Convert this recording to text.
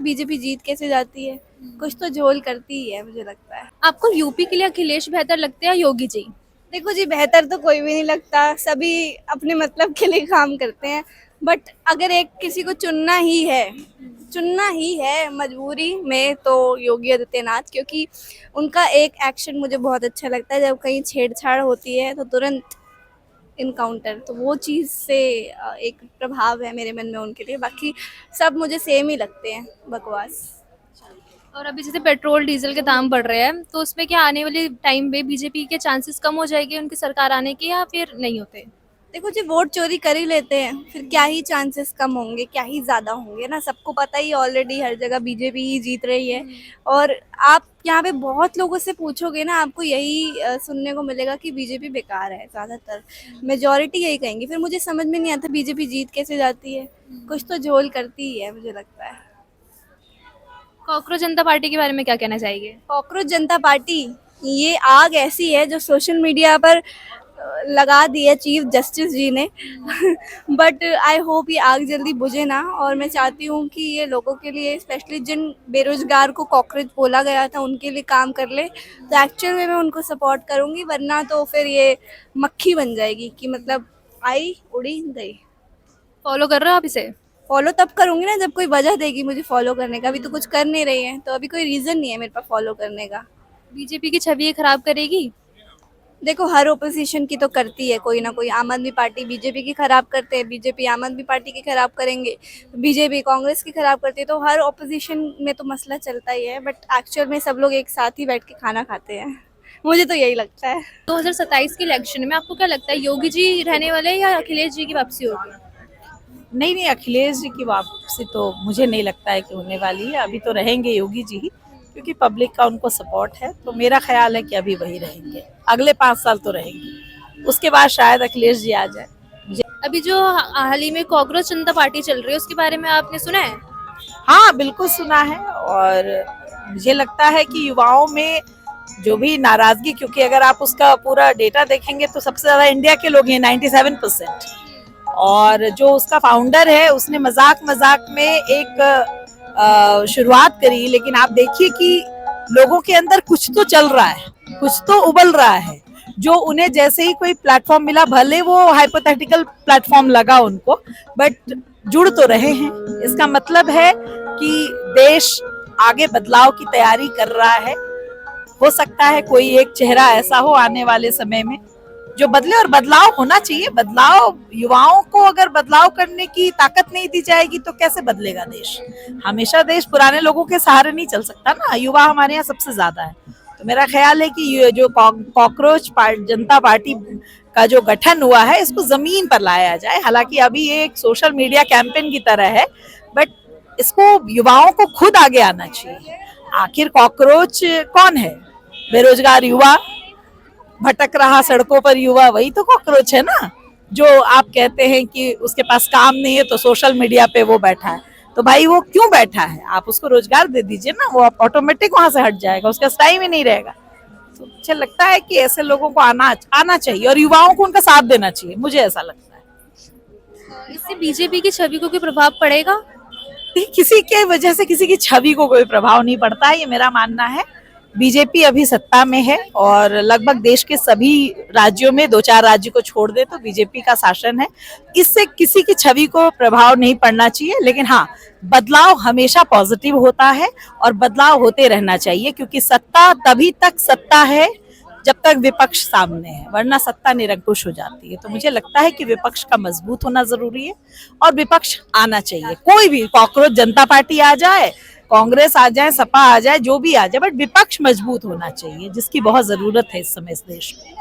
BJP जीत कैसे जाती है? कुछ तो झोल करती ही है, मुझे लगता है। आपको यूपी के लिए अखिलेश बेहतर लगते हैं या योगी जी? देखो जी, बेहतर तो कोई भी नहीं लगता, सभी अपने मतलब के लिए काम करते हैं। बट अगर एक किसी को चुनना ही है मजबूरी में, तो योगी आदित्यनाथ, क्योंकि उनका एक एक्शन मुझे बहुत अच्छा लगता है। जब कहीं छेड़छाड़ होती है तो तुरंत इनकाउंटर, तो वो चीज़ से एक प्रभाव है मेरे मन में उनके लिए। बाकी सब मुझे सेम ही लगते हैं, बकवास। और अभी जैसे पेट्रोल डीजल के दाम बढ़ रहे हैं, तो उसमें क्या आने वाले टाइम पे बीजेपी के चांसेस कम हो जाएंगे उनकी सरकार आने के, या फिर नहीं होते? देखो जी, वोट चोरी कर ही लेते हैं, फिर क्या ही चांसेस कम होंगे, क्या ही ज़्यादा होंगे ना। सबको पता ही ऑलरेडी, हर जगह बीजेपी ही जीत रही है। और आप यहाँ पे बहुत लोगों से पूछोगे ना, आपको यही सुनने को मिलेगा कि बीजेपी बेकार है। ज़्यादातर मेजॉरिटी यही कहेंगे। फिर मुझे समझ में नहीं आता बीजेपी जीत कैसे जाती है। कुछ तो झोल करती ही है, मुझे लगता है। कॉकरोच जनता पार्टी के बारे में क्या कहना चाहिए? कॉकरोच जनता पार्टी, ये आग ऐसी है जो सोशल मीडिया पर लगा दी है चीफ जस्टिस जी ने। बट आई होप ये आग जल्दी बुझे ना। और मैं चाहती हूँ कि ये लोगों के लिए, स्पेशली जिन बेरोजगार को कॉकरोच बोला गया था, उनके लिए काम कर ले। तो एक्चुअल में मैं उनको सपोर्ट करूँगी, वरना तो फिर ये मक्खी बन जाएगी कि मतलब आई उड़ी गई। फॉलो कर रहे हो आप इसे? फॉलो तब करूँगी ना जब कोई वजह देगी मुझे फॉलो करने का। अभी तो कुछ कर नहीं रही है, तो अभी कोई रीज़न नहीं है मेरे पास फॉलो करने का। बीजेपी की छवि ये खराब करेगी? देखो, हर ओपोजिशन की तो करती है कोई ना कोई। आम आदमी पार्टी बीजेपी की खराब करते हैं, बीजेपी आम आदमी पार्टी की खराब करेंगे, बीजेपी कांग्रेस की खराब करती है। तो हर ओपोजिशन में तो मसला चलता ही है। बट एक्चुअल में सब लोग एक साथ ही बैठ के खाना खाते हैं। मुझे तो यही लगता है। 2027 के इलेक्शन में आपको क्या लगता है, योगी जी रहने वाले हैं या अखिलेश जी की वापसी होगी? नहीं नहीं, अखिलेश जी की वापसी तो मुझे नहीं लगता है कि होने वाली है। अभी तो रहेंगे योगी जी ही, क्योंकि पब्लिक का उनको सपोर्ट है। तो मेरा ख्याल है कि अभी वही रहेंगे, अगले 5 साल तो रहेंगे। उसके बाद शायद अखिलेश जी आ जाए। अभी जो हाल ही में कॉकरोच जनता पार्टी चल रही है, उसके बारे में आपने सुना है? हाँ बिल्कुल सुना है। और मुझे लगता है कि युवाओं में जो भी नाराजगी, क्योंकि अगर आप उसका पूरा डेटा देखेंगे तो सबसे ज्यादा इंडिया के लोग हैं, 97%। और जो उसका फाउंडर है, उसने मजाक मजाक में एक शुरुआत करी, लेकिन आप देखिए कि लोगों के अंदर कुछ तो चल रहा है, कुछ तो उबल रहा है। जो उन्हें जैसे ही कोई प्लेटफॉर्म मिला, भले वो हाइपोथेटिकल प्लेटफॉर्म लगा उनको, बट जुड़ तो रहे हैं। इसका मतलब है कि देश आगे बदलाव की तैयारी कर रहा है। हो सकता है कोई एक चेहरा ऐसा हो आने वाले समय में जो बदले, और बदलाव होना चाहिए। बदलाव, युवाओं को अगर बदलाव करने की ताकत नहीं दी जाएगी तो कैसे बदलेगा देश? हमेशा देश पुराने लोगों के सहारे नहीं चल सकता ना। युवा हमारे यहाँ सबसे ज्यादा है। तो मेरा ख्याल है कि ये जो कॉकरोच जनता पार्टी का जो गठन हुआ है, इसको जमीन पर लाया जाए। हालांकि अभी ये एक सोशल मीडिया कैंपेन की तरह है, बट इसको युवाओं को खुद आगे आना चाहिए। आखिर कॉकरोच कौन है? बेरोजगार युवा, भटक रहा सड़कों पर युवा, वही तो कॉकरोच है ना। जो आप कहते हैं कि उसके पास काम नहीं है तो सोशल मीडिया पे वो बैठा है, तो भाई वो क्यों बैठा है? आप उसको रोजगार दे दीजिए ना, वो ऑटोमेटिक वहां से हट जाएगा, उसका टाइम ही नहीं रहेगा। तो मुझे लगता है कि ऐसे लोगों को आना चाहिए और युवाओं को उनका साथ देना चाहिए, मुझे ऐसा लगता है। इससे बीजेपी की छवि को कोई प्रभाव पड़ेगा? किसी के वजह से किसी की छवि को कोई प्रभाव नहीं पड़ता है, ये मेरा मानना है। बीजेपी अभी सत्ता में है और लगभग देश के सभी राज्यों में, 2-4 राज्य को छोड़ दे तो बीजेपी का शासन है। इससे किसी की छवि को प्रभाव नहीं पड़ना चाहिए। लेकिन हाँ, बदलाव हमेशा पॉजिटिव होता है और बदलाव होते रहना चाहिए, क्योंकि सत्ता तभी तक सत्ता है जब तक विपक्ष सामने है, वरना सत्ता निरंकुश हो जाती है। तो मुझे लगता है कि विपक्ष का मजबूत होना जरूरी है और विपक्ष आना चाहिए। कोई भी, कॉकरोच जनता पार्टी आ जाए, कांग्रेस आ जाए, सपा आ जाए, जो भी आ जाए, बट विपक्ष मजबूत होना चाहिए, जिसकी बहुत जरूरत है इस समय इस देश में।